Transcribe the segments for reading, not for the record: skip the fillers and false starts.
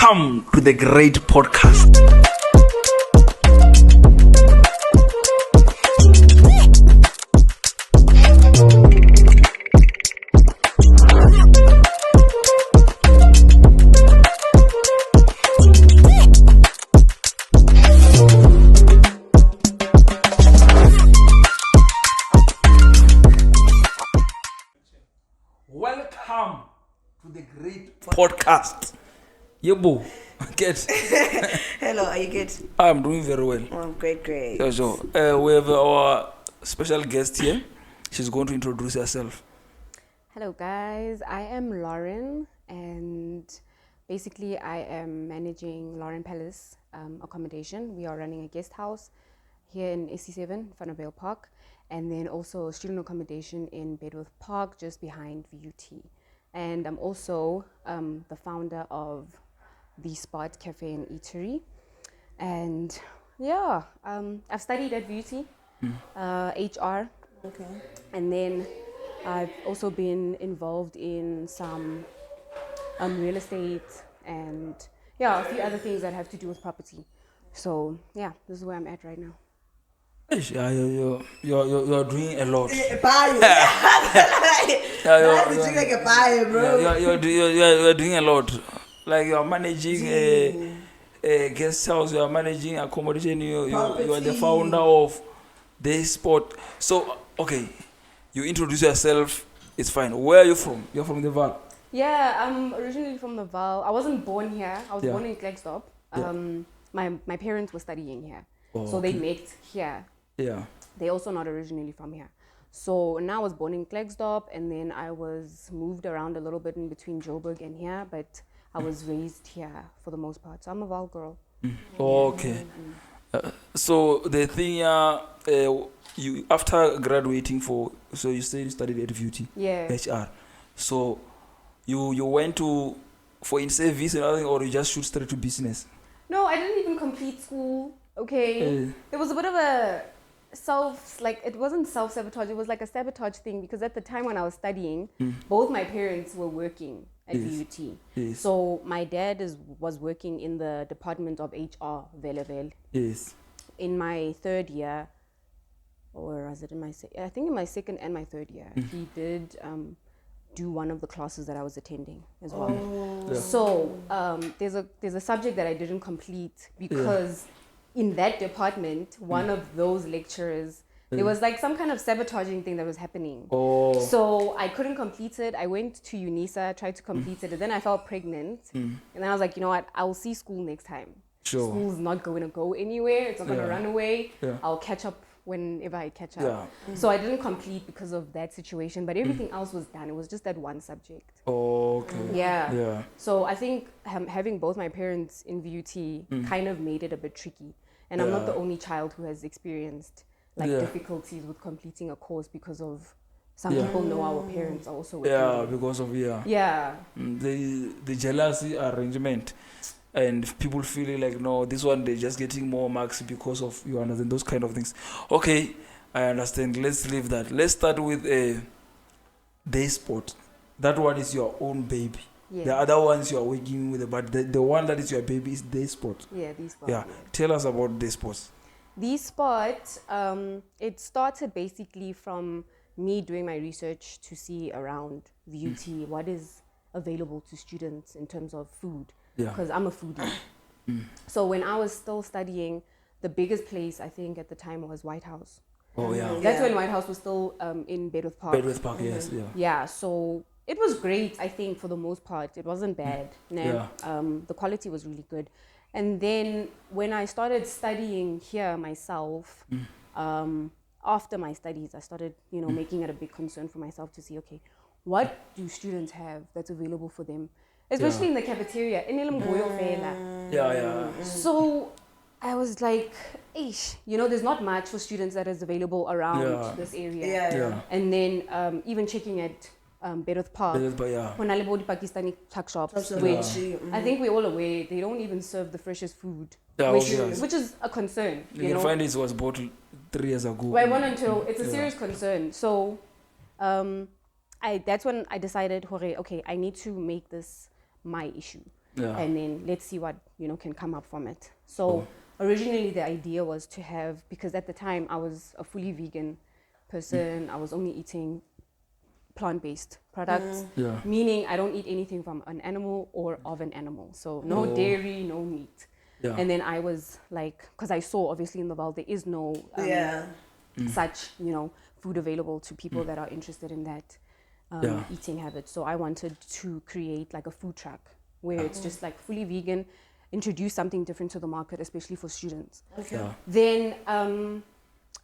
Welcome to the great podcast. Welcome to the great podcast. Yebo, get. Hello, are you good? I'm doing very well. Oh, great. So, we have our special guest here. She's going to introduce herself. Hello guys, I am Lauren and basically I am managing Lauren Palace accommodation. We are running a guest house here in SC7, Vanderbilt Park, and then also student accommodation in Bedworth Park just behind VUT. And I'm also the founder of Theespot Cafe and Eatery. And yeah, I've studied at VUT, HR. Okay. And then I've also been involved in some real estate and a few other things that have to do with property. So yeah, this is where I'm at right now. Yeah, you're doing a lot. Buy it, bro. You're doing a lot. Like you're managing a guest house, you're managing accommodation, you are the founder of Theespot. So, okay, you introduce yourself, it's fine. Where are you from? You're from the Val? Yeah, I'm originally from the Val. I wasn't born here. I was Yeah. born in Klerksdorp. My parents were studying here. Oh, so they okay. met here. Yeah. They're also not originally from here. So now I was born in Klerksdorp and then I was moved around a little bit in between Joburg and here, but I was raised here for the most part. So I'm a Val girl. Okay. So the thing, you after graduating so you said you studied at VUT? Yeah. HR. So you went for in service and everything, or you just shoot straight to business? No, I didn't even complete school. Okay. It was a bit of a it wasn't self-sabotage, it was like a sabotage thing because at the time when I was studying, both my parents were working at VUT. Yes. So my dad was working in the department of HR, Velevel. Yes. In my third year, or was it I think in my second and my third year, he did do one of the classes that I was attending as well. Yeah. So there's a subject that I didn't complete because in that department, one of those lecturers, there was like some kind of sabotaging thing that was happening. Oh. So I couldn't complete it. I went to UNISA, tried to complete it, and then I felt pregnant. And then I was like, you know what? I'll see school next time. Sure. School's not going to go anywhere. It's not going to run away. Yeah. I'll catch up whenever I catch up. Yeah. So I didn't complete because of that situation, but everything else was done. It was just that one subject. Okay. Yeah. Yeah. So I think having both my parents in VUT kind of made it a bit tricky. And I'm not the only child who has experienced difficulties with completing a course because of some people know our parents are also working. Yeah, because of the jealousy arrangement, and people feeling like no, this one they're just getting more marks because of you understand those kind of things. Okay, I understand. Let's leave that. Let's start with Theespot. That one is your own baby. Yeah. The other ones you are working with, but the one that is your baby is Theespot. Yeah, Theespot. Yeah. Tell us about Theespot. Theespot, it started basically from me doing my research to see around VUT what is available to students in terms of food. Yeah. Because I'm a foodie. So when I was still studying, the biggest place I think at the time was White House. Oh yeah. That's when White House was still in Bedworth Park. Bedworth Park, yes, yeah. Yeah, so it was great, I think, for the most part. It wasn't bad. The quality was really good. And then when I started studying here myself, after my studies, I started, making it a big concern for myself to see, okay, what do students have that's available for them? Especially in the cafeteria. So I was like, ish, there's not much for students that is available around this area. And then even checking at Bedworth Park, when I live Pakistani tuck shops, which I think we're all aware, they don't even serve the freshest food, which is a concern. You can find it was bought 3 years ago. Well, it's a serious concern. So that's when I decided, okay, I need to make this my issue. Yeah. and then let's see what can come up from it. So originally the idea was to have, because at the time I was a fully vegan person, I was only eating plant-based products, meaning I don't eat anything from an animal or of an animal. So no dairy, no meat. Yeah. And then I was like, because I saw obviously in the world there is no such food available to people that are interested in that eating habit. So I wanted to create like a food truck where it's just like fully vegan, introduce something different to the market, especially for students. Okay. Yeah. Then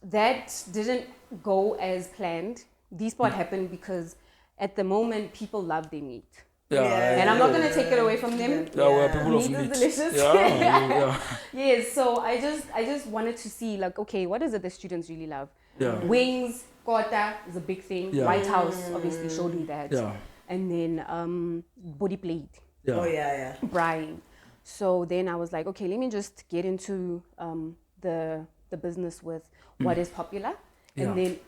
that didn't go as planned. Theespot happened because at the moment people love their meat. Yeah. And I'm not going to take it away from them. Yeah, we're people of Meat is meat. delicious. Yeah. Yes, so I just wanted to see like, okay, what is it the students really love? Yeah. Wings, kota is a big thing. Yeah. White House obviously showed me that. Yeah. And then body plate, Yeah. Oh yeah. brine. So then I was like, okay, let me just get into the business with what is popular, and then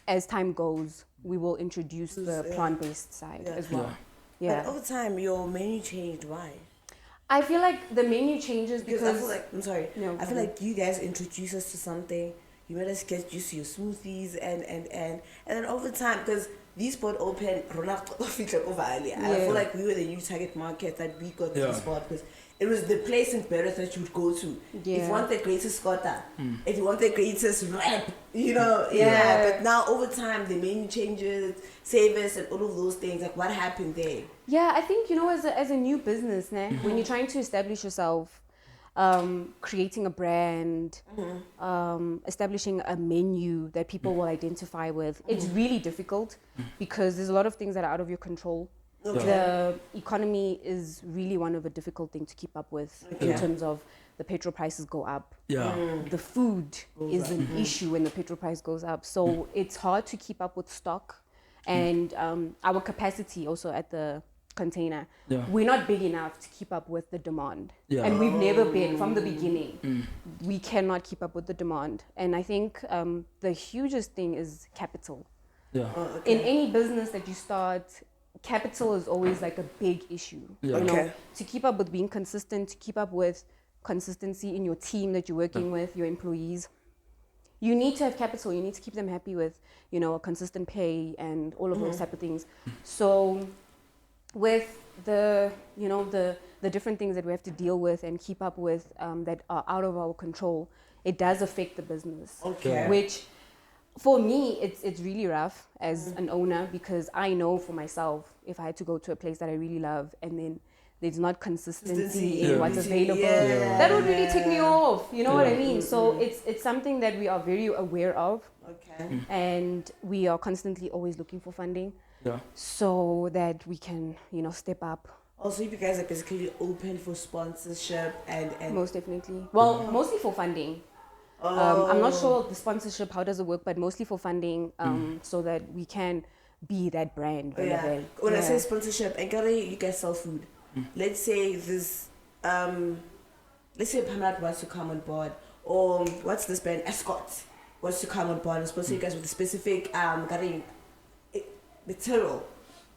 as time goes, we will introduce the plant-based side as well. But over time, your menu changed. Why? I feel like the menu changes because I feel like, I'm sorry. No, I feel like you guys introduce us to something. You made us get used to your smoothies and then over time, because Theespot opened I feel like we were the new target market that we got Theespot, because it was the place in Paris that you would go to. If you want the greatest scotta, if you want the greatest rap, but now over time the menu changes, savers and all of those things. Like, what happened there? Yeah, I think, as a new business, when you're trying to establish yourself, creating a brand, establishing a menu that people will identify with, it's really difficult because there's a lot of things that are out of your control. The economy is really one of a difficult thing to keep up with in terms of the petrol prices go up. The food is an issue when the petrol price goes up. So it's hard to keep up with stock. And our capacity also at the container, we're not big enough to keep up with the demand. And we've never been, from the beginning, we cannot keep up with the demand. And I think the hugest thing is capital. In any business that you start, capital is always like a big issue. To keep up with being consistent, to keep up with consistency in your team that you're working with, your employees, you need to have capital. You need to keep them happy with, a consistent pay and all of those type of things. So with the different things that we have to deal with and keep up with that are out of our control, it does affect the business. Which for me, it's really rough as an owner, because I know for myself, if I had to go to a place that I really love and then there's not consistency in what's available, that would really take me off. You know what I mean? So it's something that we are very aware of, and we are constantly always looking for funding, so that we can step up. Also, you guys are basically open for sponsorship and most definitely. Well, mostly for funding. I'm not sure the sponsorship, how does it work, but mostly for funding, so that we can be that brand. When I say sponsorship, and you guys sell food. Let's say this, let's say Pamela wants to come on board, or what's this brand, Escort wants to come on board and sponsor you guys with a specific material,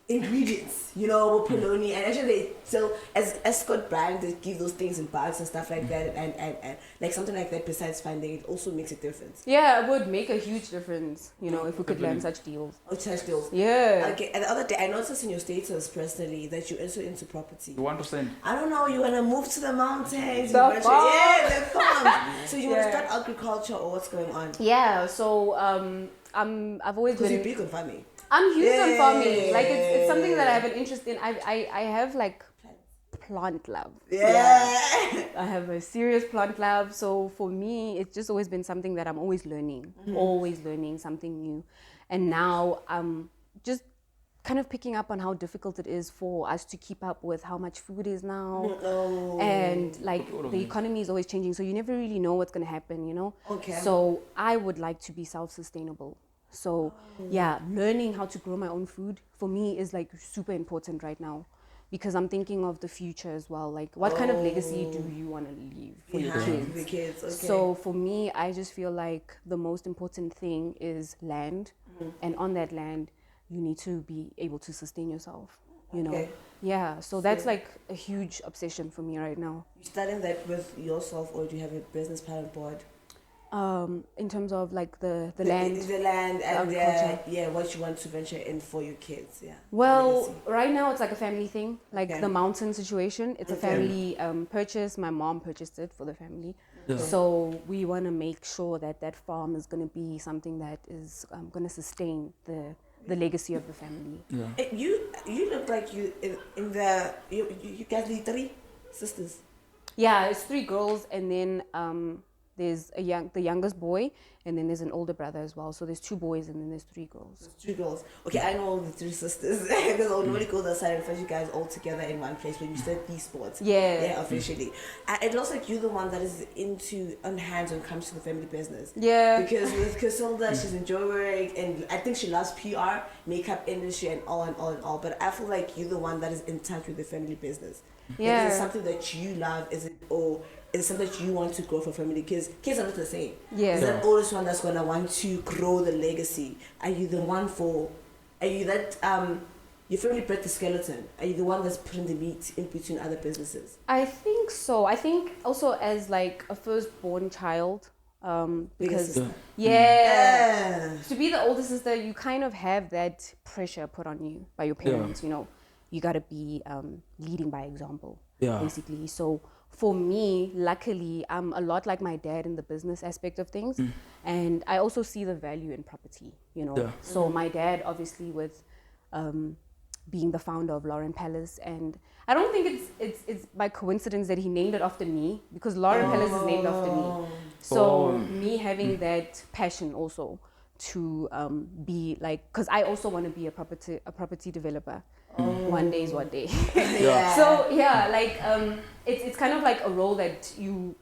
ingredients, polony, and actually they sell as Escort brand, they give those things in bags and stuff like that, and like something like that. Besides funding, it also makes a difference. Yeah, it would make a huge difference, if we could land such deals. Such deals. Yeah. Okay. And the other day, I noticed in your status personally that you're also into property. You want to send? I don't know. You wanna move to the mountains? The farm. Yeah, the farm. So you wanna start agriculture, or what's going on? Yeah. So I've always been. Because you're big on farming. I'm huge on farming. Like it's something that I have an interest in. I have like plant love. I have a serious plant love. So for me, it's just always been something that I'm always learning something new. And now I'm just kind of picking up on how difficult it is for us to keep up with how much food is now. And like the economy is always changing. So you never really know what's going to happen, So I would like to be self-sustainable. So learning how to grow my own food for me is like super important right now, because I'm thinking of the future as well. Like, what kind of legacy do you want to leave for your kids? The kids. Okay. So for me, I just feel like the most important thing is land, and on that land, you need to be able to sustain yourself. you know. Okay. Yeah, so that's like a huge obsession for me right now. You studying that with yourself, or do you have a business plan on board? In terms of like the land, the land, and agriculture. what you want to venture in for your kids. Yeah. Well, right now it's like a family thing, like Okay. the mountain situation. It's a family purchase. My mom purchased it for the family. Yeah. So we want to make sure that that farm is going to be something that is going to sustain the legacy of the family. Yeah. You look like you in the you guys need 3 sisters. Yeah, it's 3 girls, and then there's the youngest boy, and then there's an older brother as well. So there's 2 boys, and then there's 3 girls. There's 2 girls. Okay, I know the 3 sisters because I'll normally go outside and find you guys all together in one place when you start Theespot. Yeah. Officially. It looks like you're the one that is into on hands when it comes to the family business. Yeah. Because with Casilda, she's enjoying, and I think she loves PR, makeup industry, and all and all and all. But I feel like you're the one that is in touch with the family business. Yeah. Like, is it something that you love? Is it something that you want to grow for family? Because kids are not the same. Yeah. Is that oldest one that's gonna want to grow the legacy? Are you the one are you that your family bred the skeleton? Are you the one that's putting the meat in between other businesses? I think so. I think also as like a firstborn child, because sister. yeah, to be the older sister, you kind of have that pressure put on you by your parents. You know, you gotta be leading by example, basically. So for me, luckily, I'm a lot like my dad in the business aspect of things, and I also see the value in property. You know, so my dad obviously with being the founder of Lauren Palace, and I don't think it's by coincidence that he named it after me, because Lauren Palace is named after me. So me having that passion also to be like, because I also want to be a property developer. One day is one day. So yeah, like it's kind of like a role that you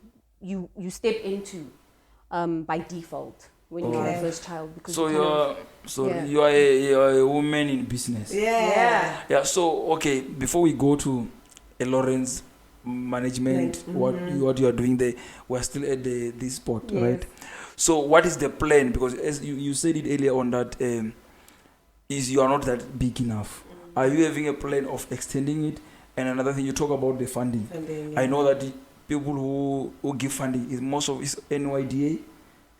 step into by default when you're the first child, because So you are a woman in business. Yeah. So okay, before we go to Lauren's management, what you are doing there, we're still at this spot, right? So what is the plan? Because as you said it earlier on that is you are not that big enough. Are you having a plan of extending it? And another thing, you talk about the funding. I know that the people who give funding is most of it's NYDA,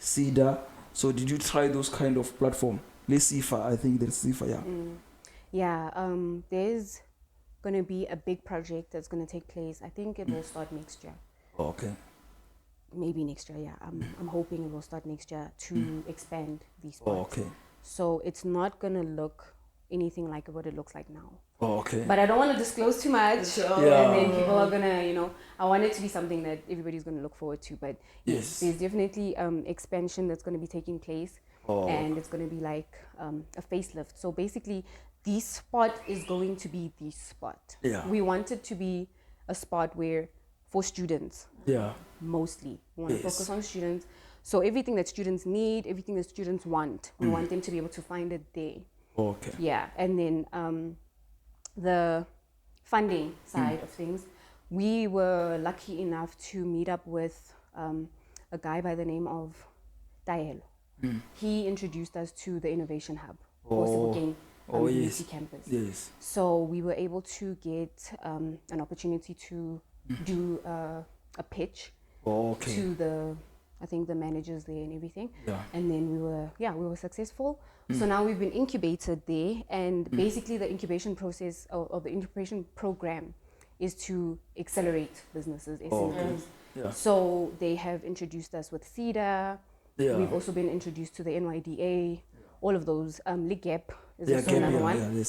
CEDA. So did you try those kind of platform? Let's see if I think there's CIFA, there's going to be a big project that's going to take place. I think it will start next year. Okay. Maybe next year, yeah. I'm hoping it will start next year to expand these spots. Okay. So it's not going to look anything like what it looks like now. Okay. But I don't want to disclose too much. And then people are going to, I want it to be something that everybody's going to look forward to. But yes, there's definitely expansion that's going to be taking place. And it's going to be like a facelift. So basically, Theespot is going to be the spot. Yeah. We want it to be a spot where, for students, mostly, we want to focus on students. So everything that students need, everything that students want, we want them to be able to find it there. Okay. Yeah, and then the funding side of things, we were lucky enough to meet up with a guy by the name of Taelo. He introduced us to the Innovation Hub for Sebokeng University campus. Yes. So we were able to get an opportunity to do a pitch to the managers there and everything. And then we were successful. So now we've been incubated there, and basically the incubation process or the incubation program is to accelerate businesses, SMEs. So they have introduced us with CEDA. We've also been introduced to the NYDA, all of those. LIGAP is also another one.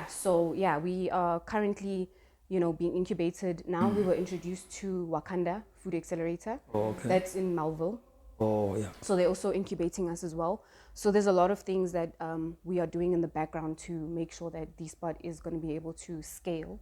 So we are currently being incubated. Now we were introduced to Wakanda Food Accelerator. That's in Melville. So they're also incubating us as well. So there's a lot of things that we are doing in the background to make sure that Theespot is going to be able to scale.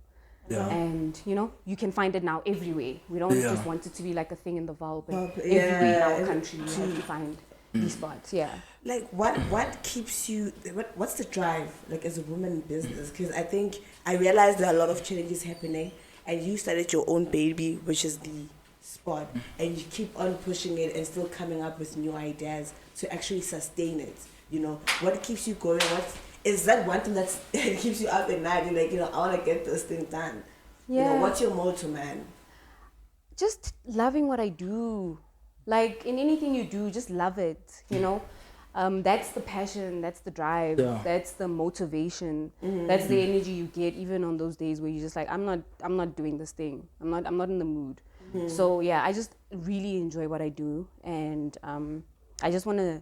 And you can find it now everywhere. We don't just want it to be like a thing in the vault, but everywhere in our country you have to find Theespot. Like what keeps you, what's the drive, like, as a woman in business? Because I think I realized there are a lot of challenges happening, and you started your own baby, which is the spot, and you keep on pushing it and still coming up with new ideas to actually sustain it. What keeps you going? is that one thing that keeps you up at night? You're like, I want to get this thing done. Yeah. What's your motto, man? Just loving what I do. Like in anything you do, just love it, That's the passion, that's the drive, that's the motivation, that's the energy you get even on those days where you're just like, I'm not doing this thing. I'm not in the mood. So yeah, I just really enjoy what I do, and I just want to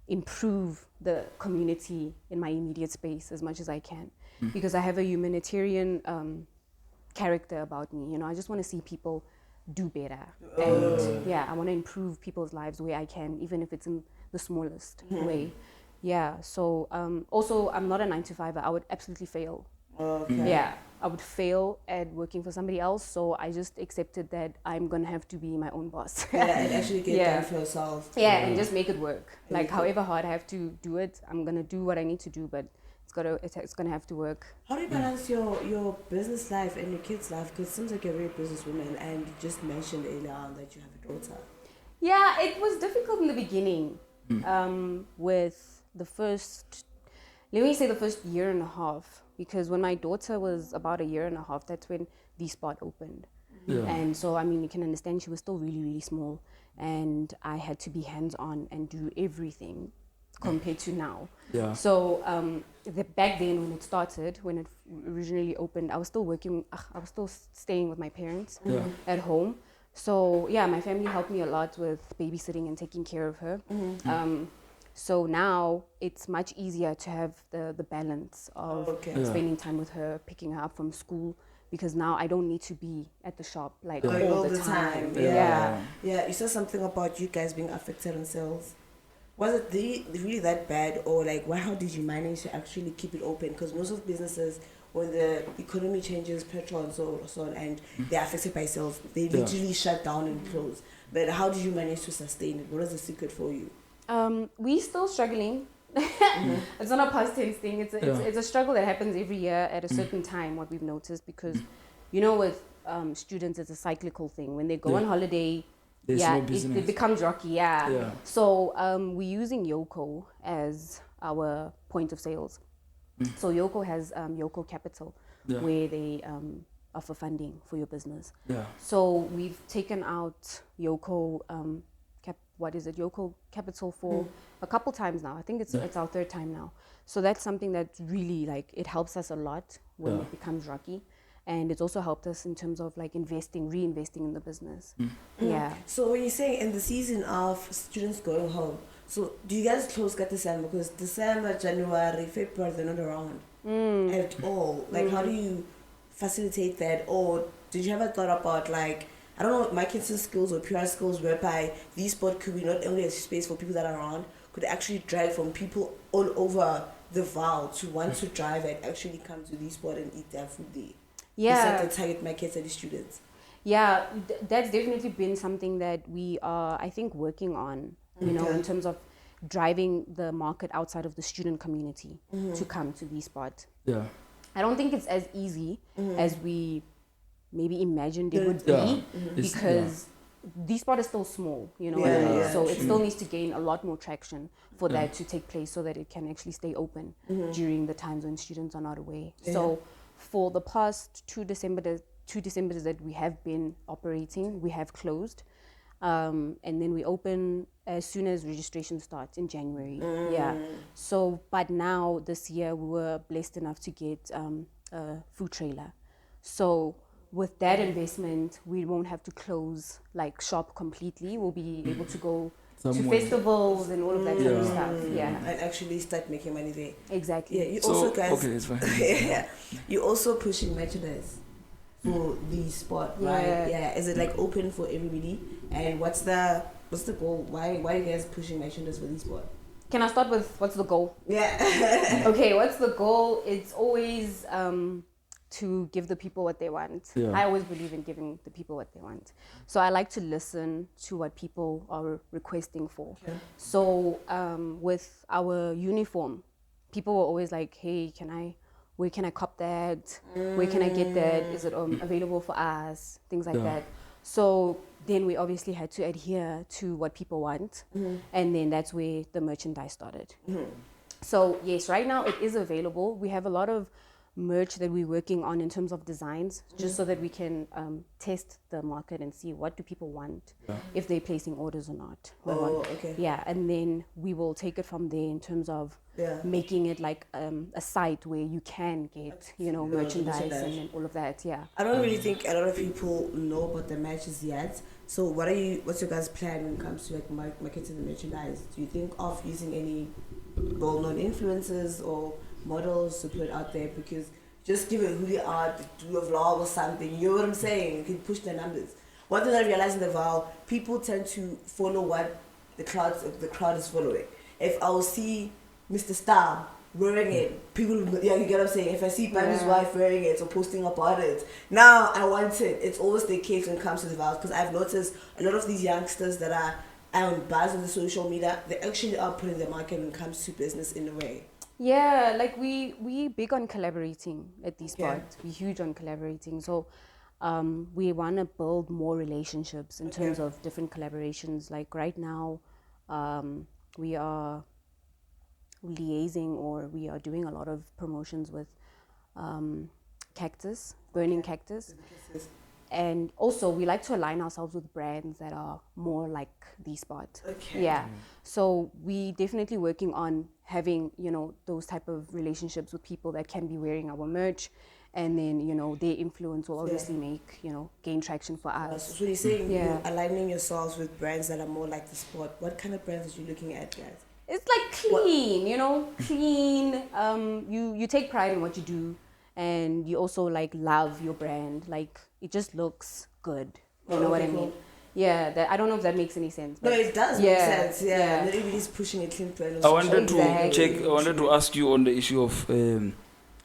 improve the community in my immediate space as much as I can, because I have a humanitarian character about me. I just want to see people do better, and yeah, I want to improve people's lives where I can, even if it's in the smallest way. Yeah. So also, I'm not a 9-to-5er. I would absolutely fail. Okay. Yeah, I would fail at working for somebody else. So I just accepted that I'm gonna have to be my own boss. And actually get done for yourself. Yeah, and just make it work. Like however hard I have to do it, I'm gonna do what I need to do, but it's gonna have to work. How do you balance your business life and your kids' life? Because it seems like you're a very businesswoman, and you just mentioned earlier on that you have a daughter. Yeah, it was difficult in the beginning. With the first year and a half, because when my daughter was about a year and a half, that's when Theespot opened. And so, you can understand, she was still really, really small, and I had to be hands-on and do everything compared to now. Yeah. So back then when it originally opened, I was still working, I was still staying with my parents at home. So yeah, my family helped me a lot with babysitting and taking care of her. So now it's much easier to have the balance of spending time with her, picking her up from school, because now I don't need to be at the shop all the time. Yeah. You said something about you guys being affected on sales. Was it really that bad, or how did you manage to actually keep it open? Because most of businesses, when the economy changes, petrol and so on, and they're affected by sales, they literally shut down and close. But how did you manage to sustain it? What is the secret for you? We're still struggling. It's not a past tense thing. It's a struggle that happens every year at a certain time, what we've noticed, because, with students, it's a cyclical thing. When they go on holiday, it becomes rocky, So we're using Yoko as our point of sales. So Yoko has Yoko Capital, where they offer funding for your business. So we've taken out Yoko Yoko Capital for a couple times now. I think it's our third time now. So that's something that really it helps us a lot when it becomes rocky. And it's also helped us in terms of reinvesting in the business. Yeah. So when you're saying in the season of students going home, so do you guys close at December? Because December, January, February, they're not around at all. How do you facilitate that? Or did you ever thought about I don't know, marketing skills or PR skills whereby Theespot could be not only a space for people that are around, could actually drag from people all over the Val to want to drive and actually come to Theespot and eat their food there? Yeah. Besides the target markets and the students. Yeah, that's definitely been something that we are, I think, working on, in terms of driving the market outside of the student community to come to Theespot. Yeah. I don't think it's as easy as we maybe imagined it would be, because Theespot is still small, so it still needs to gain a lot more traction for that to take place, so that it can actually stay open during the times when students are not away. So for the past two Decembers that we have been operating, we have closed, and then we open as soon as registration starts in January. So but now this year we were blessed enough to get a food trailer, so with that investment, we won't have to close shop completely. We'll be able to go to festivals and all of that kind of stuff. And actually start making money there. Exactly. Yeah, you also guys. Okay, it's fine. You're also pushing merchandise for Theespot, right? Yeah. Is it open for everybody? And what's the goal? Why are you guys pushing merchandise for Theespot? Can I start with what's the goal? Yeah. Okay, what's the goal? It's always to give the people what they want. I always believe in giving the people what they want. So I like to listen to what people are requesting for. So with our uniform, people were always like, hey, where can I cop that? Where can I get that? Is it available for us? Things like that. So then we obviously had to adhere to what people want. And then that's where the merchandise started. So yes, right now it is available. We have a lot of merch that we're working on in terms of designs, just so that we can test the market and see what do people want, if they're placing orders or not. Okay. Yeah, and then we will take it from there in terms of making it like a site where you can get, merchandise and all of that. Yeah. I don't really think a lot of people know about the matches yet. So what's your guys' plan when it comes to like marketing the merchandise? Do you think of using any well-known influencers or models to put out there? Because just give it who they are, do a vlog or something, you know what I'm saying? You can push the numbers. One thing I realized in the Val, people tend to follow what the crowd is following. If I will see Mr. Star wearing it, people, you get what I'm saying? If I see Bandy's wife wearing it or posting about it, now I want it. It's always the case when it comes to the Vals, because I've noticed a lot of these youngsters that are on buzz on the social media, they actually are putting the market when it comes to business in a way. Yeah, like we big on collaborating at Theespot. We're huge on collaborating. So we want to build more relationships in terms of different collaborations. Like right now, we are liaising, or we are doing a lot of promotions with burning cactus. And also we like to align ourselves with brands that are more like Theespot. Yeah. So we definitely working on having, those type of relationships with people that can be wearing our merch, and then, their influence will obviously make, gain traction for us. So you're saying you're aligning yourselves with brands that are more like the sport. What kind of brands are you looking at, guys? It's like clean, clean. You take pride in what you do, and you also like love your brand. Like it just looks good. You know what I mean? Yeah, I don't know if that makes any sense. No, it does make sense. Yeah. Not everybody's pushing a clean brand. I wanted to ask you on the issue of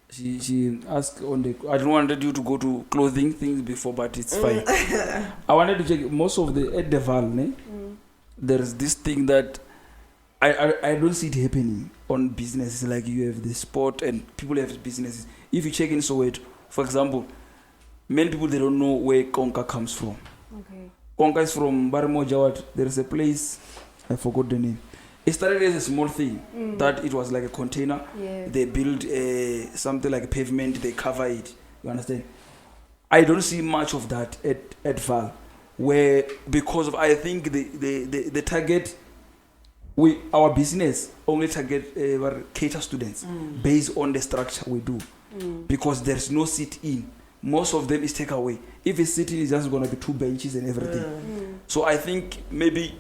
she asked on the. I don't wanted you to go to clothing things before, but it's fine. I wanted to check most of the at the Val, there's this thing that I don't see it happening on businesses. Like you have the sport and people have businesses. If you check in Soweto, for example, many people, they don't know where Konka comes from. Okay. Konka is from Barimo Jawat. There's a place, I forgot the name. It started as a small thing, that it was like a container. Yeah. They build something like a pavement, they cover it. You understand? I don't see much of that at Val, where because of, I think the target, our business only target cater students based on the structure we do, because there's no sit in. Most of them is take away. If it's sitting, it's just gonna be 2 benches and everything. So I think maybe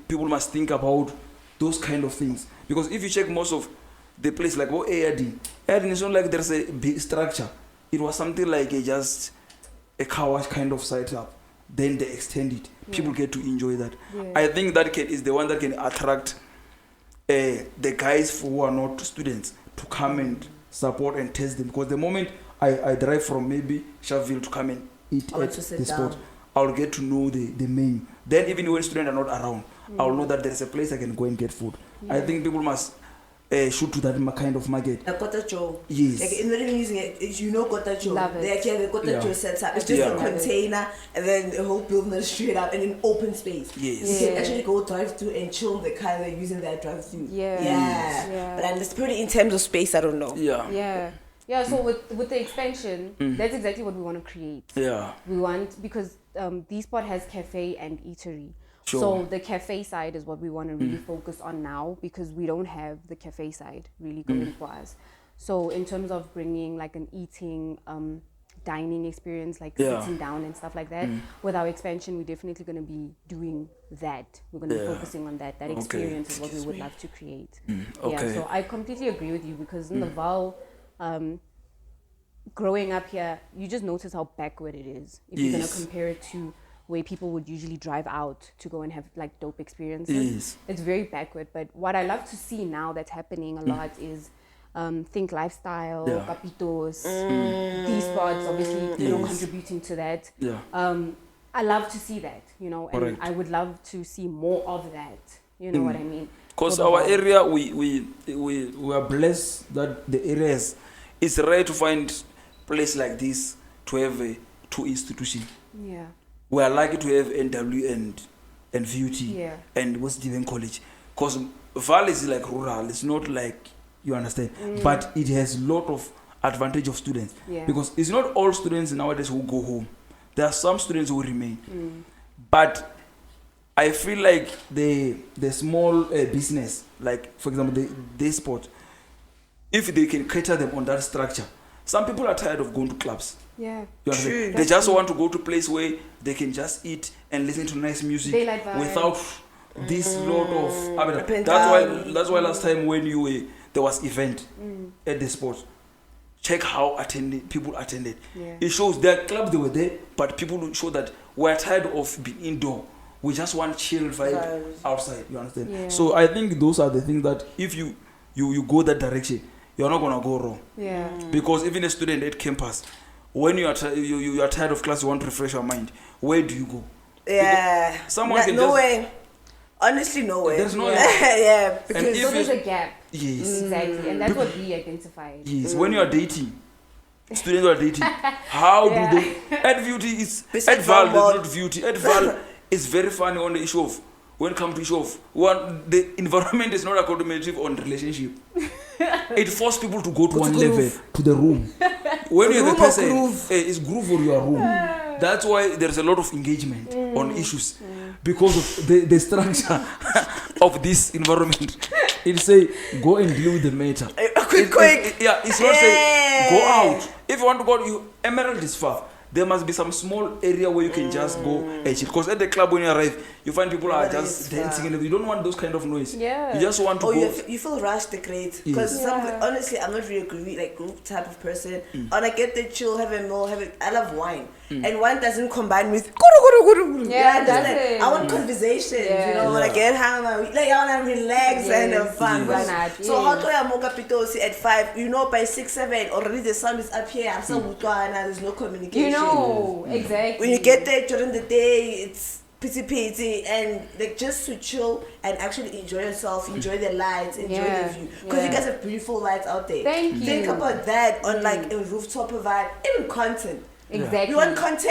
people must think about those kind of things, because if you check most of the place like ARD is not like there's a big structure. It was something like just a car wash kind of setup. Then they extend it. People get to enjoy that. I think that is the one that can attract the guys who are not students to come and support and test them. Because the moment I drive from maybe Shaville to come and eat at the spot, I'll get to know the menu. Then even when students are not around, I'll know that there's a place I can go and get food. I think people must shoot to that kind of market. The Kotacho. Yes. Like, in not even using it, Kotacho. Love it. They actually have the Kotacho set up. It's just a container, and then a whole building is straight up and in open space. Yes. You can actually go drive through and chill in the car they're using that drive through. Yeah. But it's pretty in terms of space, I don't know. Yeah, so with the expansion, that's exactly what we want to create. Yeah. We want, because Theespot has cafe and eatery. Sure. So the cafe side is what we want to really focus on now, because we don't have the cafe side really going for us. So in terms of bringing like an eating, dining experience, like sitting down and stuff like that, with our expansion, we're definitely going to be doing that. We're going to be focusing on that. That experience is what we would love to create. Yeah, so I completely agree with you, because in the Val, growing up here, you just notice how backward it is. If you're going to compare it to where people would usually drive out to go and have like dope experiences. It's very backward. But what I love to see now that's happening a lot is Think Lifestyle, Capitos, Theespots, obviously, contributing to that. I love to see that, and I would love to see more of that. You know what I mean? Because our area, we are blessed that the areas, it's rare to find place like this to have two institutions. Yeah. We are lucky to have NW and VUT and West Devon College, because Val is like rural. It's not like, you understand. But it has a lot of advantage of students. Yeah. Because it's not all students nowadays who go home. There are some students who remain. But I feel like the small business, like for example the Theespot, if they can cater them on that structure, some people are tired of going to clubs. Yeah. You understand? They just want to go to a place where they can just eat and listen to nice music Daylight vibe. without this lot of. I mean, Up and that's why last time when you were, there was event at the spot. Check how people attended. Yeah. It shows their clubs they were there, but people show that we're tired of being indoor. We just want chill vibe outside. You understand? Yeah. So I think those are the things that if you go that direction, you're not gonna go wrong. Yeah. Because even a student at campus, when you are you are tired of class, you want to refresh your mind. Where do you go? Yeah. Because someone can no just, way. Honestly, no way. There's no way. Yeah. And Because So if there's it- a gap. Yes. Exactly. And that's what we identified. Yes. When you are dating, students who are dating, how Yeah. do they? At beauty is Besides at Val, Val, not beauty. At Val is very funny on the issue of when it comes to issue of the environment is not accommodative on relationship. It forces people to go to one level to the room. When you're the Room or person, groove? it's groove for your room. That's why there's a lot of engagement on issues because of the structure of this environment. It say go and deal with the matter. quick. Yeah, it's not say go out. If you want to go, Emerald is far. There must be some small area where you can just go and chill. Because at the club when you arrive, you find people are Everybody just is dancing and you don't want those kind of noise. Yeah. You just want to Oh, go. you feel rushed, the great. Because Yeah. honestly, I'm not really a group type of person. And I get the chill, have a meal, I love wine. And wine doesn't combine with Yeah, I that's it. I want conversation. Yeah. You know, when I get home, I want to relax and have Yes. fun. Why not? So Yes. how do I mocha pitosi at 5? You know, by 6, 7, already the sun is up here. I'm so there's no communication. You know, exactly. When you get there during the day, it's pity and like just to chill and actually enjoy yourself, enjoy the lights, enjoy Yeah, the view. Because you yeah. guys have beautiful lights out there. Thank you. Think about that on like a rooftop vibe, even content. Exactly. We want content.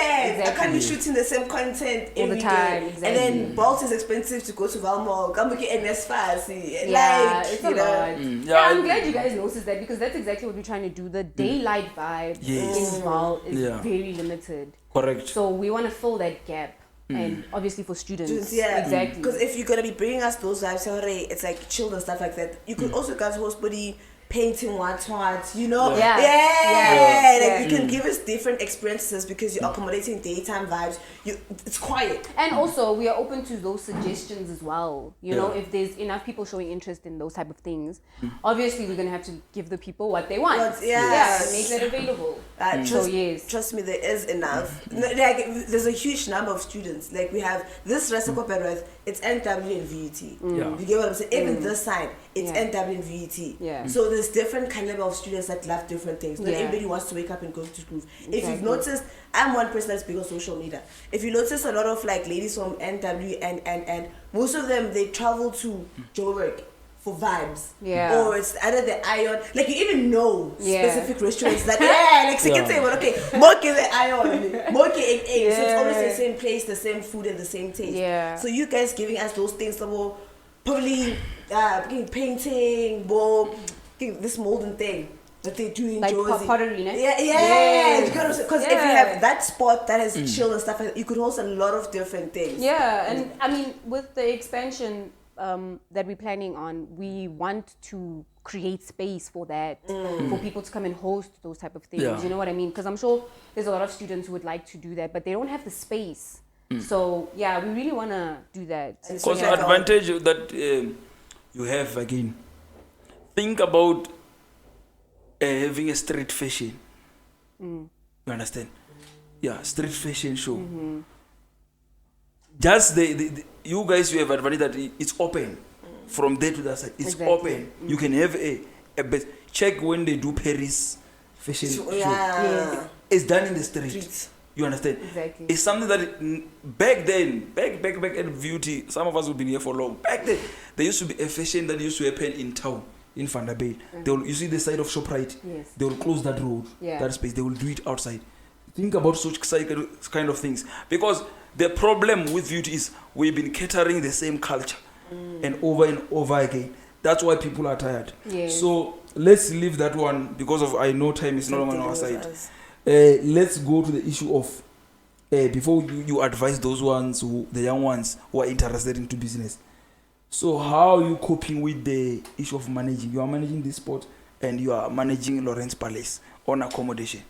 I can't be Exactly. shooting the same content All the every time, day. exactly. And then Bolt is expensive to go to Valmore. Come get NS fast. Yeah, Like, it's you a know. lot. Yeah, Yeah, I'm glad you guys noticed that because that's exactly what we're trying to do. The daylight vibe Yes. in Val is Yeah. very limited. Correct. So we want to fill that gap. And obviously for students. Yeah, Exactly. Because if you're gonna be bringing us those vibes, it's like chill and stuff like that. You could also guys host body painting what, you know? Yeah. Yeah. Yeah. Like you can give us different experiences because you're accommodating daytime vibes. It's quiet. And also, we are open to those suggestions as well. You know, Yeah. if there's enough people showing interest in those type of things, obviously we're gonna have to give the people what they want. Yes. and make that available. Trust, yes. trust me, there is enough. Like, there's a huge number of students. Like we have this recipe it's NW and VUT. Yeah. You get what I'm saying? Even this side, it's Yeah. NW and VUT. Yeah. So there's different caliber of students that love different things. Not Yeah. everybody wants to wake up and go to school. If Exactly. you've noticed, I'm one person that's big on social media. If you notice a lot of like ladies from NW and most of them they travel to Joburg for vibes. Yeah. Or it's either the Ion, like you even know Yeah. specific restaurants that like so you can say, well, okay, Moki the Ion, Moki egg. So it's always the same place, the same food and the same taste. Yeah. So you guys giving us those things that will probably painting, this molding thing that they do in Like Jozi. pottery, ne? Yeah. Because if you Yeah. have that spot that has chill and stuff, you could host a lot of different things. Yeah, and I mean, with the expansion that we're planning on, we want to create space for that, for people to come and host those type of things. Yeah. You know what I mean? Because I'm sure there's a lot of students who would like to do that, but they don't have the space. So yeah, we really want to do that. Because Yeah. the advantage that you have again, think about having a street fashion. You understand? Yeah, street fashion show. Just you guys, you have advantage that it's open from there to that side. It's Exactly. open. You can have a best check when they do Paris fashion show. Yeah. It's done in the street. Streets. You understand? Exactly. It's something that back then, back at beauty, some of us have been here for long. Back then, there used to be a fashion that used to happen in town, in Vanderbilt. They will, you see the side of ShopRite. Yes. They will close that road, Yeah. that space. They will do it outside. Think about such kind of things, because the problem with beauty is we've been catering the same culture. and over again. That's why people are tired. Yes. So let's leave that one because of I know time is no longer on our side. Let's go to the issue of before you advise those ones the young ones who are interested into business. So how are you coping with the issue of managing? You are managing this spot and you are managing Lawrence Palace on accommodation.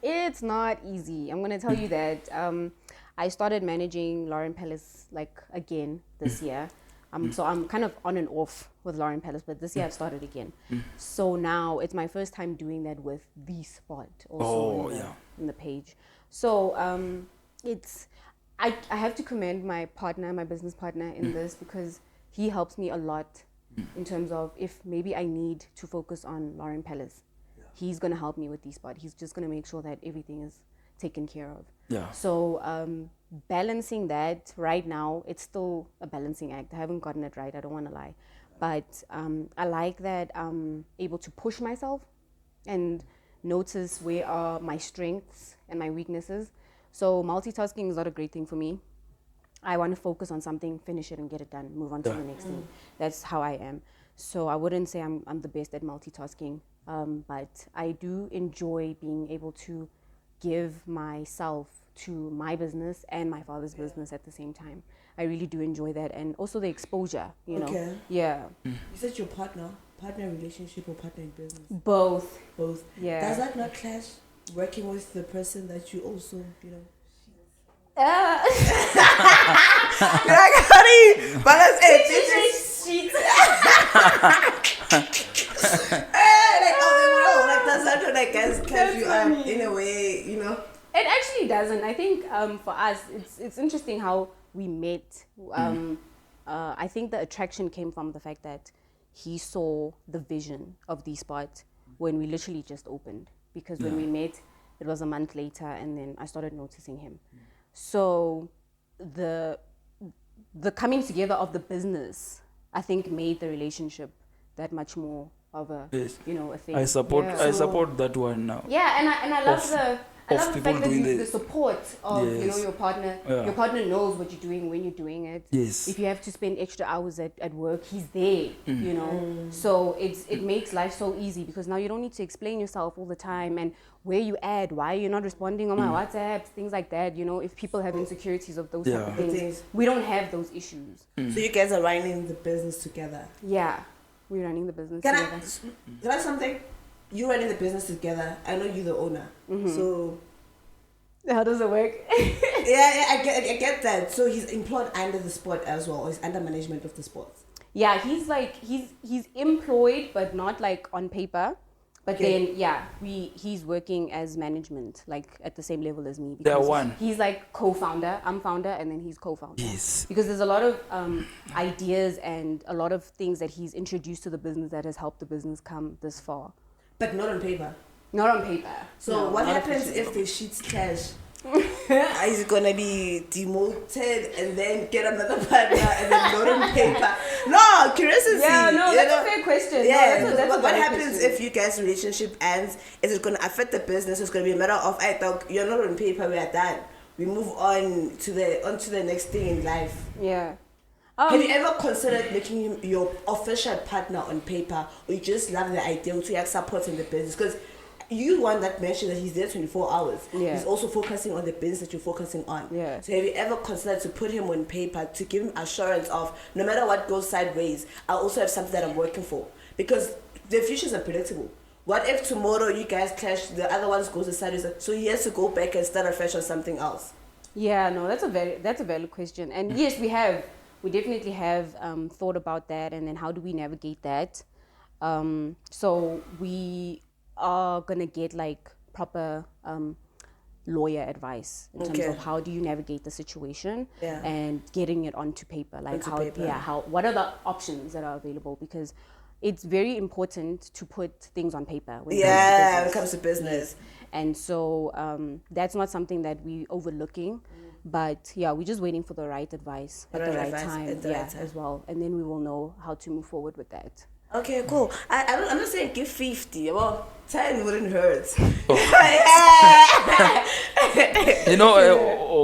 It's not easy. I'm gonna tell you that. I started managing Lauren Palace again this year. So I'm kind of on and off with Lauren Palace, but this year I've started again. So now it's my first time doing that with Theespot also in the page. So I have to commend my business partner in this because he helps me a lot in terms of if maybe I need to focus on Lauren Palace. He's going to help me with Theespot. He's just going to make sure that everything is taken care of. Yeah. So balancing that right now, it's still a balancing act. I haven't gotten it right. I don't want to lie. But I like that I'm able to push myself and notice where are my strengths and my weaknesses. So multitasking is not a great thing for me. I want to focus on something, finish it and get it done, move on to the next thing. That's how I am. So I wouldn't say I'm the best at multitasking, but I do enjoy being able to give myself to my business and my father's business at the same time. I really do enjoy that, and also the exposure, you know. Yeah. You said your partner relationship or partner in business? Both. Yeah. Does that not clash working with the person that you also, you know? Like, honey, but that's it. Does that catch you in a way, you know? It actually doesn't. I think for us, it's interesting how we met. I think the attraction came from the fact that he saw the vision of Theespot when we literally just opened. Because when we met, it was a month later, and then I started noticing him. So the coming together of the business, I think, made the relationship that much more of a a thing. I support that one now. Yeah, and I love the fact that the support of your partner. Your partner knows what you're doing when you're doing it. Yes. If you have to spend extra hours at work, he's there. You know. So it makes life so easy because now you don't need to explain yourself all the time and where you at, why you're not responding on my WhatsApp, things like that. You know, if people have insecurities of those type of things, we don't have those issues. So you guys are running the business together. Yeah, we're running the business together. Can I something? You're running the business together. I know you're the owner. So how does it work? I get that. So he's employed under the sport as well, or he's under management of the sports. Yeah, he's employed, but not like on paper. But then he's working as management, like at the same level as me. They're one. He's like co-founder. I'm founder, and then he's co-founder. Yes. Because there's a lot of ideas and a lot of things that he's introduced to the business that has helped the business come this far. But not on paper. Not on paper. So what happens if the sheets clash? Is it gonna be demoted and then get another partner and then not on paper? No, curiosity. Yeah, no, that's a fair question. Yeah, no, that's what happens if you guys' relationship ends? Is it gonna affect the business? It's gonna be a matter of, I thought you're not on paper, we are done. We move on to the next thing in life. Yeah. Have you ever considered making him your official partner on paper, or you just love the idea to have support in the business? Because you one that mentioned that he's there 24 hours. Yeah. He's also focusing on the business that you're focusing on. Yeah. So have you ever considered to put him on paper to give him assurance of no matter what goes sideways, I also have something that I'm working for? Because the future is unpredictable. What if tomorrow you guys clash, the other ones goes aside, so he has to go back and start afresh on something else? Yeah, no, that's a valid question. And yes, we definitely have thought about that, and then how do we navigate that? So we are gonna get like proper lawyer advice in terms of how do you navigate the situation and getting it onto paper, like what are the options that are available, because it's very important to put things on paper when it comes to business. And so that's not something that we overlooking, but we're just waiting for the right advice at the right time, as well, and then we will know how to move forward with that. Okay, cool. I'm not saying give 50. Well, 10 wouldn't hurt. You know,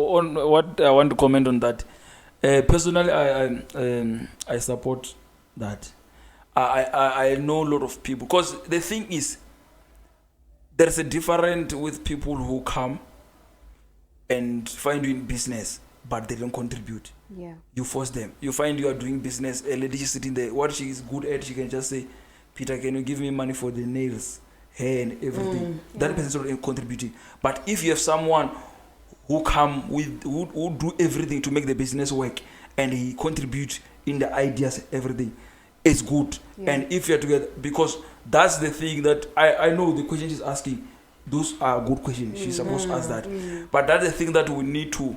on what I want to comment on that. Personally, I support that. I know a lot of people, because the thing is, there's a difference with people who come and find you in business, but they don't contribute. Yeah. You force them. You find you are doing business. A lady is sitting there. What she is good at, she can just say, Peter, can you give me money for the nails, hair, and everything? That person is not contributing. But if you have someone who come with who do everything to make the business work, and he contribute in the ideas, everything, it's good. And if you're together, because that's the thing that I know the question she's asking, those are good questions. She's supposed to ask that. But that's the thing that we need to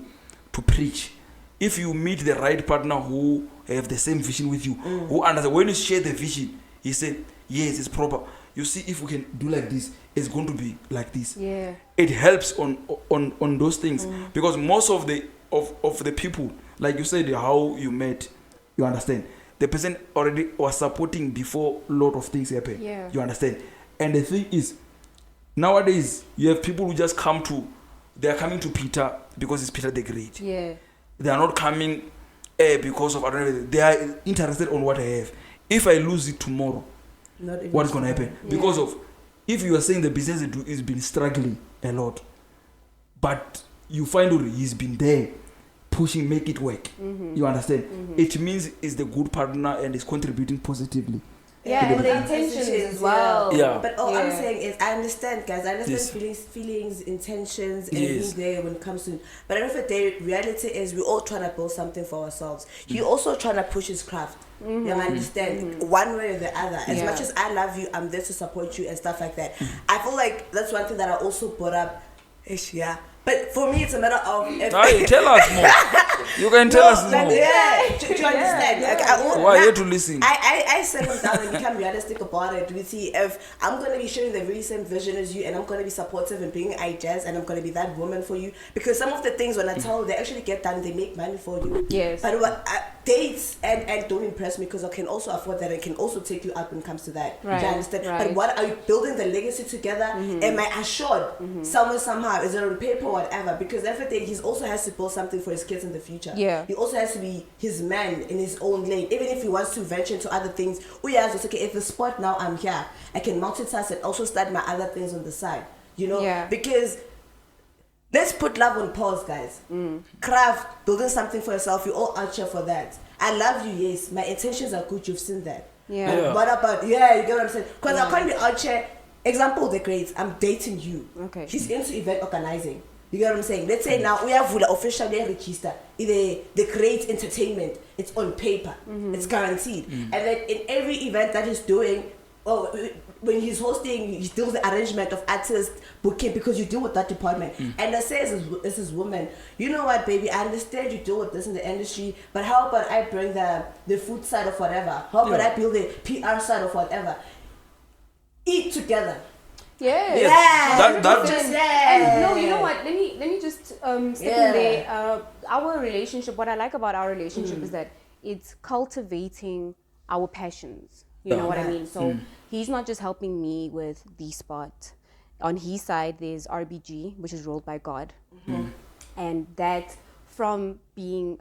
preach. If you meet the right partner who have the same vision with you, who understand, when you share the vision, he say, yes, it's proper. You see, if we can do like this, it's going to be like this. Yeah. It helps on those things, because most of the people, like you said, how you met, you understand, the person already was supporting before a lot of things happen. Yeah. You understand. And the thing is, nowadays you have people who just they are coming to Peter because it's Peter the Great. Yeah. They are not coming because of, I don't know, they are interested on what I have. If I lose it tomorrow, what is going to happen? Because of, if you are saying the business is been struggling a lot, but you find out he's been there pushing, make it work. You understand? It means it's the good partner and is contributing positively. Yeah, and the intentions as well. Yeah. But all I'm saying is, I understand, guys. I understand Yes. feelings, intentions, and Yes. being there when it comes to. But at the end of the day, reality is we're all trying to build something for ourselves. He also trying to push his craft. You understand? One way or the other. As much as I love you, I'm there to support you and stuff like that. I feel like that's one thing that I also brought up. Yeah. But for me, it's a matter of. Tell us more. You can tell us more. Yeah, do you understand? Like, Why are you to listen? I settle down and become realistic about it. We see if I'm going to be sharing the very same vision as you, and I'm going to be supportive and bringing ideas, and I'm going to be that woman for you. Because some of the things, when I tell you, they actually get done, they make money for you. Yes. But dates and don't impress me, because I can also afford that and can also take you up when it comes to that. Right. Do you understand? Right. But what are you building the legacy together? Am I assured somewhere, somehow? Is it on paper or whatever? Because every day he also has to build something for his kids in the future. Yeah. He also has to be his man in his own lane. Even if he wants to venture into other things, it's okay, at the spot now I'm here, I can multitask and also start my other things on the side. You know? Yeah. Because let's put love on pause, guys. Craft, building something for yourself, you all out here for that. I love you, yes. My intentions are good, you've seen that. Yeah. Yeah. What about, you get what I'm saying? Because I can't be out here, example, the grades, I'm dating you. Okay. He's into event organizing. You get what I'm saying? Let's say now we have officially registered the Great Entertainment. It's on paper. It's guaranteed. And then in every event that he's doing, when he's hosting, he deals with the arrangement of artists, booking, because you deal with that department. And I say as his woman, you know what, baby, I understand you deal with this in the industry, but how about I bring the food side of whatever? How about I build the PR side of whatever? Eat together. Yeah. That And no, you know what? Let me just step in there. Our relationship. What I like about our relationship is that it's cultivating our passions. You know what I mean? So he's not just helping me with Theespot. On his side, there's RBG, which is Rolled by God, and that from being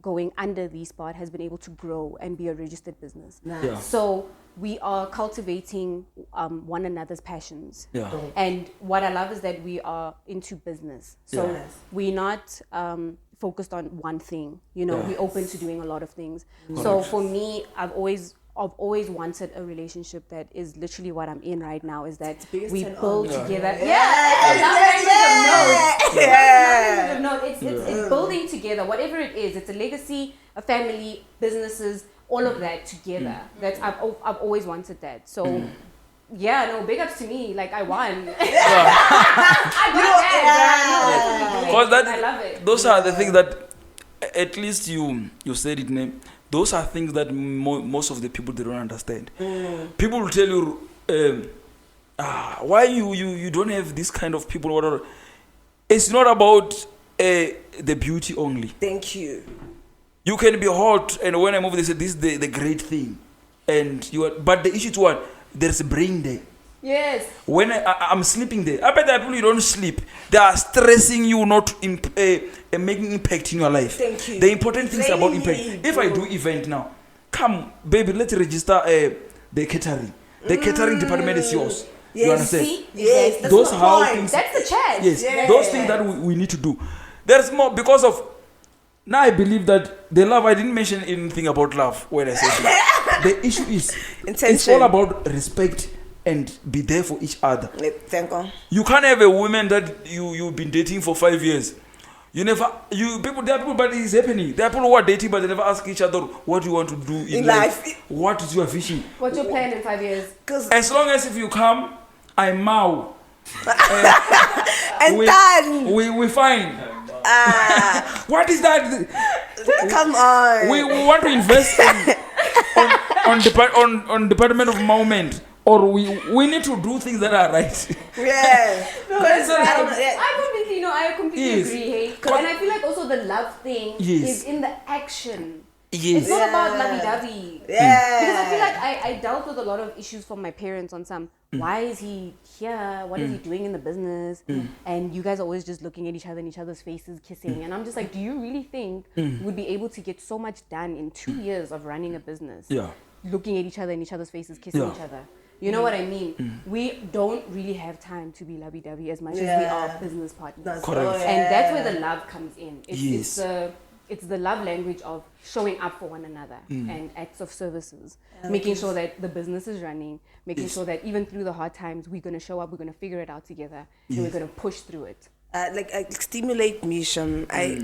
going under Theespot has been able to grow and be a registered business. Nice. Yeah. So we are cultivating one another's passions. Yeah. And what I love is that we are into business. So Yes. we're not focused on one thing. You know, Yeah. we're open to doing a lot of things. So for me, I've always wanted a relationship that is literally what I'm in right now, is that biggest we turn build on. together. It's building together, whatever it is. It's a legacy, a family, businesses, all of that together. That's I've always wanted that. So big ups to me. Like I won. I got that. Because I love it. those are the things that, at least you said it, name. Those are things that most of the people, they don't understand. People will tell you, why you don't have this kind of people, whatever. It's not about the beauty only. Thank you. You can be hot, and when I move, they say this is the great thing, and but the issue is what? There's a brain there. Yes. When I'm sleeping there, I bet that people you don't sleep. They are stressing you not making impact in your life. Thank you. The important things about Really, impact. If I do event now, come, baby, let's register the catering. The catering department is yours. Yes. You understand? See? Yes, that's Those the how point. things. That's the chat. Yes, Yeah. those things that we need to do. There's more because of. Now I believe that the love. I didn't mention anything about love when I said love. The issue is Intention. it's all about respect and be there for each other. Thank God. You can't have a woman that you've been dating for 5 years. There are people, but it's happening. There are people who are dating, but they never ask each other, what do you want to do in life? What is your vision? What's your plan in 5 years? As long as if you come, I mow. And done. We fine. What is that? Come on. We want to invest on Department of Moment. Or we need to do things that are right. Yeah. No, Because I completely Yes. agree. Hey? But- And I feel like also the love thing Yes. is in the action. Yes. It's not Yeah. about lovey-dovey. Yeah. Because I feel like I dealt with a lot of issues from my parents on some, why is he here? What is he doing in the business? And you guys are always just looking at each other in each other's faces, kissing. And I'm just like, do you really think you would be able to get so much done in 2 years of running a business? Yeah. Looking at each other in each other's faces, kissing Yeah. each other. You know what I mean? We don't really have time to be lovey-dovey as much as we Yeah. are business partners. Correct. And that's where the love comes in. Yes. It's the love language of showing up for one another and acts of services, making sure that the business is running, making sure that even through the hard times, we're going to show up, we're going to figure it out together, and we're going to push through it. Stimulate me, Sham. Yeah.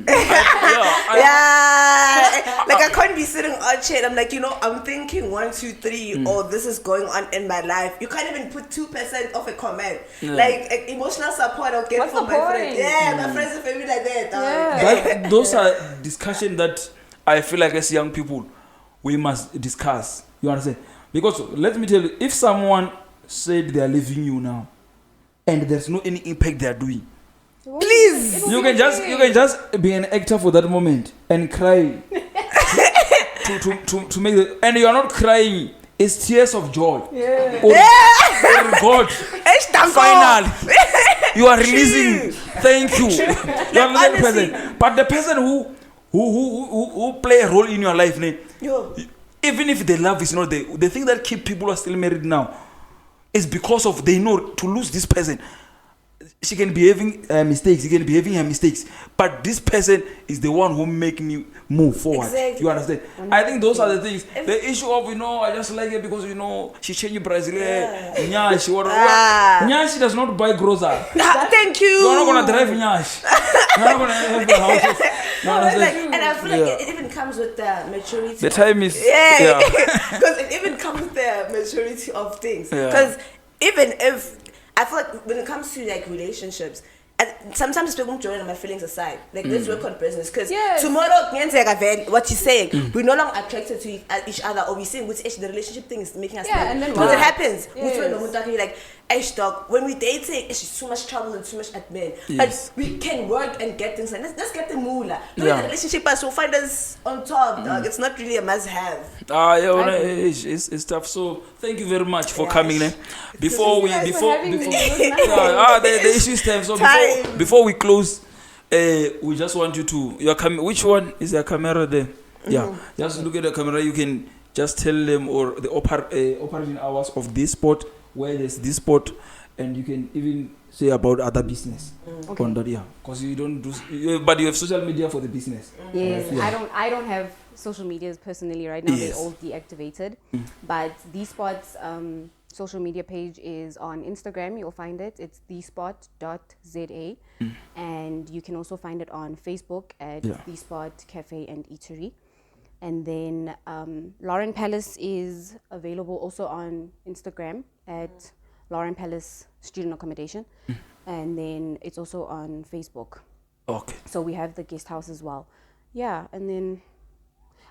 Like I can't be sitting on chat. I'm like, I'm thinking 1, 2, 3, or this is going on in my life. You can't even put 2% of a comment. Like emotional support I'll get What's from the my friends. point? Yeah, my friends and family like that. Yeah. Those are discussions that I feel like as young people we must discuss. You understand? Because let me tell you, if someone said they are leaving you now, and there's no any impact they are doing, Please. you can just be an actor for that moment and cry to make the, and you are not crying. It's tears of joy. Yeah. Oh God! Finally, you are releasing. Thank you. You are the person, but the person who play a role in your life, even if the love is not there, the thing that keep people are still married now is because of they know to lose this person. She can be having mistakes, he can be having her mistakes, but this person is the one who make me move forward. Exactly. You understand? I think those are the things. The issue of I just like it because she changed Brazil. Nyash, Nyash does not buy grocer. Thank you. You're not gonna drive Nyash. You're not gonna have the houses. And I feel like it even comes with the maturity. The time is because it even comes with the maturity of things. Because even if I feel like when it comes to like relationships, and sometimes people join my feelings aside. Like let's work on business because tomorrow, what you're saying, we're no longer attracted to each other, or we're saying which the relationship thing is making us. And then because it happens. Like, dog, when we dating, it's too much trouble and too much admin. But we can work and get things. Like let's get the moolah. The relationship us will find us on top. Dog. It's not really a must-have. It's tough. So thank you very much for coming. Before the issue is time. So before we close, we just want you to which one is your camera there? Just look at the camera. You can just tell them or the operating hours of Theespot, where there's Theespot, and you can even say about other business on that. Because you don't do, but you have social media for the business. Yes, I don't have social medias personally right now. They're all deactivated. But Theespot's social media page is on Instagram. You'll find it. It's theespot.za. And you can also find it on Facebook at Theespot Cafe and Eatery. And then Lauren Palace is available also on Instagram at Lauren Palace Student Accommodation. And then it's also on Facebook. Okay. So we have the guest house as well. Yeah, and then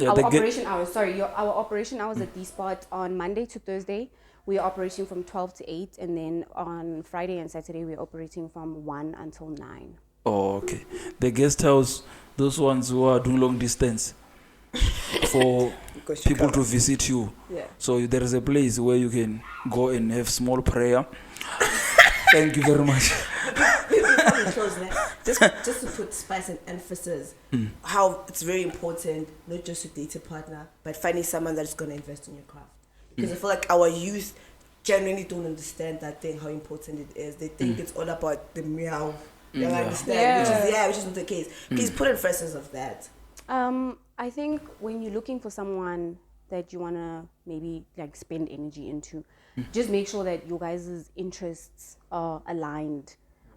our operation hours at Theespot on Monday to Thursday, we are operating from 12 to 8. And then on Friday and Saturday, we're operating from 1 until 9. Oh, okay. The guest house, those ones who are doing long distance, for people to visit you. So there is a place where you can go and have small prayer. Thank you very much. just to put spice and emphasis, how it's very important not just to date a partner, but finding someone that's gonna invest in your craft. Because I feel like our youth genuinely don't understand that thing, how important it is. They think it's all about the meow. You understand? Which is not the case. Please put emphasis of that. I think when you're looking for someone that you wanna maybe like spend energy into, just make sure that your guys' interests are aligned,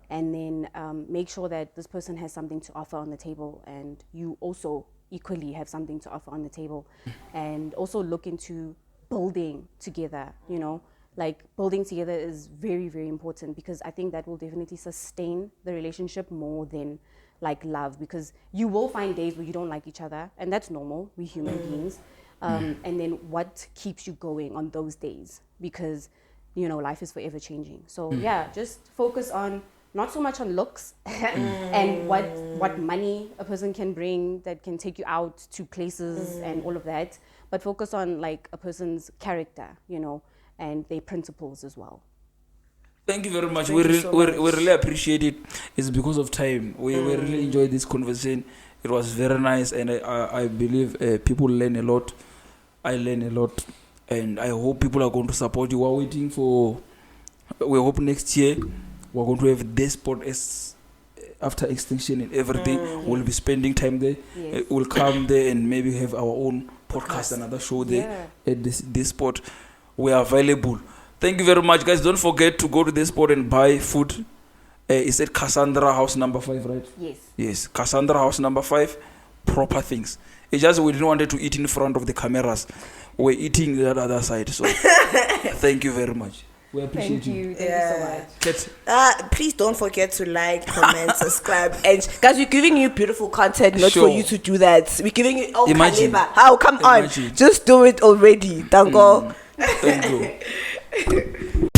and then make sure that this person has something to offer on the table, and you also equally have something to offer on the table, and also look into building together. You know, like building together is very, very important, because I think that will definitely sustain the relationship more than like love, because you will find days where you don't like each other, and that's normal. We're human beings. And then what keeps you going on those days, because you know life is forever changing. So just focus on not so much on looks and what money a person can bring that can take you out to places and all of that, but focus on like a person's character, you know, and their principles as well. Thank you very much. We really appreciate it. It's because of time. We really enjoyed this conversation. It was very nice, and I believe people learn a lot. I learn a lot, and I hope people are going to support you. We're waiting for. We hope next year we're going to have Theespot as after extinction and everything. We'll be spending time there. Yes. We'll come there and maybe have our own podcast, another show there at Theespot. We are available. Thank you very much, guys. Don't forget to go to Theespot and buy food. It's at Cassandra House number 5, right? Yes, Cassandra House number 5. Proper things. It's just we didn't want to eat in front of the cameras. We're eating the other side. So thank you very much. We appreciate you. Thank you so much. Please don't forget to like, comment, subscribe. And guys, we're giving you beautiful content, not for you to do that. We're giving you all caliber. How? Come on. Just do it already. Thank you. Thank you.